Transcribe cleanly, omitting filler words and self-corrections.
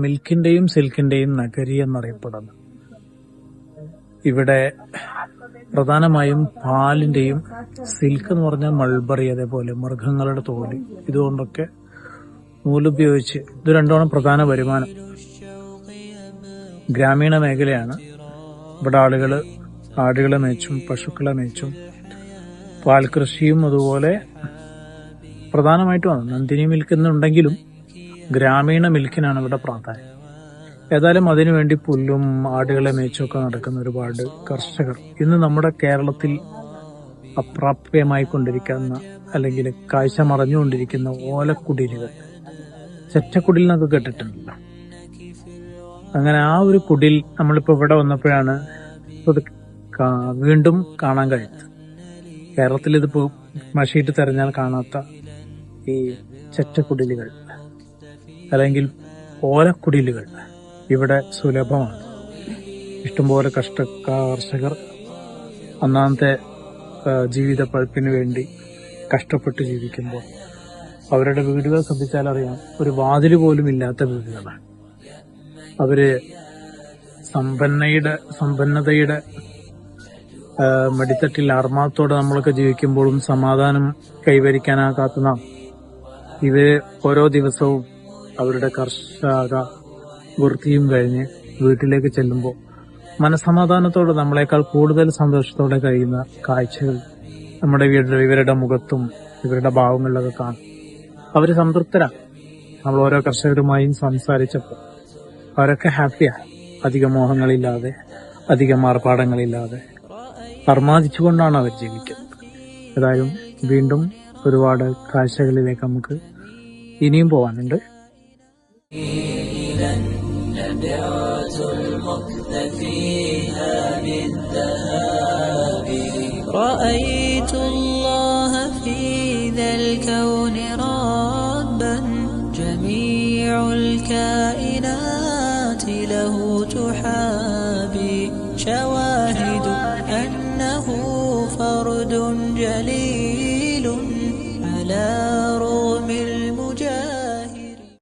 മിൽക്കിന്റെയും സിൽക്കിന്റെയും നഗരി എന്നറിയപ്പെടുന്നു. ഇവിടെ പ്രധാനമായും പാലിന്റെയും, സിൽക്ക് എന്ന് പറഞ്ഞാൽ മൾബറി, അതേപോലെ മൃഗങ്ങളുടെ തോല്, ഇതുകൊണ്ടൊക്കെ നൂലുപയോഗിച്ച് ഇത് രണ്ടുമാണ് പ്രധാന വരുമാനം. ഗ്രാമീണ മേഖലയാണ്. ഇവിടെ ആളുകൾ ആടുകളെ മേച്ചും പശുക്കളെ മേച്ചും പാൽ കൃഷിയും അതുപോലെ പ്രധാനമായിട്ടുമാണ്. നന്ദിനി മിൽക്ക് എന്നുണ്ടെങ്കിലും ഗ്രാമീണ മിൽക്കിനാണ് ഇവിടെ പ്രാധാന്യം. ഏതായാലും അതിനുവേണ്ടി പുല്ലും ആടുകളെ മേച്ചൊക്കെ നടക്കുന്ന ഒരുപാട് കർഷകർ ഇന്ന് നമ്മുടെ കേരളത്തിൽ അപ്രാപ്യമായി അല്ലെങ്കിൽ കാഴ്ച മറഞ്ഞുകൊണ്ടിരിക്കുന്ന ഓലക്കുടിലുകൾ, ചെറ്റക്കുടിൽ എന്നൊക്കെ കേട്ടിട്ടുണ്ടല്ലോ. അങ്ങനെ ആ ഒരു കുടിൽ നമ്മളിപ്പോ ഇവിടെ വന്നപ്പോഴാണ് ഇത് വീണ്ടും കാണാൻ കഴിയുന്നത്. കേരളത്തിൽ ഇതിപ്പോ മഷിയിട്ട് തെരഞ്ഞാൽ കാണാത്ത ഈ ചെറ്റക്കുടിലുകൾ അല്ലെങ്കിൽ ഓലക്കുടിലുകൾ ഇവിടെ സുലഭമാണ്. ഇഷ്ടംപോലെ കർഷകർ ഒന്നാമത്തെ ജീവിത പഴുപ്പിന് വേണ്ടി കഷ്ടപ്പെട്ട് ജീവിക്കുമ്പോൾ അവരുടെ വീടുകൾ ശ്രദ്ധിച്ചാൽ അറിയാം, ഒരു വാതില് പോലും ഇല്ലാത്ത വീടുകളാണ്. അവര് സമ്പന്നതയുടെ മടിത്തട്ടിൽ ആർമാദത്തോടെ നമ്മളൊക്കെ ജീവിക്കുമ്പോഴും സമാധാനം കൈവരിക്കാനാകാത്ത നാം ഇവര് ഓരോ ദിവസവും അവരുടെ കർഷക വൃത്തിയും കഴിഞ്ഞ് വീട്ടിലേക്ക് ചെല്ലുമ്പോൾ മനസമാധാനത്തോടെ നമ്മളെക്കാൾ കൂടുതൽ സന്തോഷത്തോടെ കഴിയുന്ന കാഴ്ചകൾ നമ്മുടെ ഇവരുടെ മുഖത്തും ഇവരുടെ ഭാവങ്ങളിലൊക്കെ കാണും. അവര് സംതൃപ്തരാണ്. നമ്മൾ ഓരോ കർഷകരുമായും സംസാരിച്ചപ്പോൾ അവരൊക്കെ ഹാപ്പിയാണ്. അധിക മോഹങ്ങളില്ലാതെ, അധിക മാർപ്പാടങ്ങളില്ലാതെ അർമാദിച്ചുകൊണ്ടാണ് അവർ ജീവിക്കുന്നത്. ഏതായാലും വീണ്ടും ഒരുപാട് കാഴ്ചകളിലേക്ക് നമുക്ക് ഇനിയും പോവാനുണ്ട്. رأيت الله في ذا الكون ربا جميع الكائنات له تحابي شواهد أنه فرد جليل على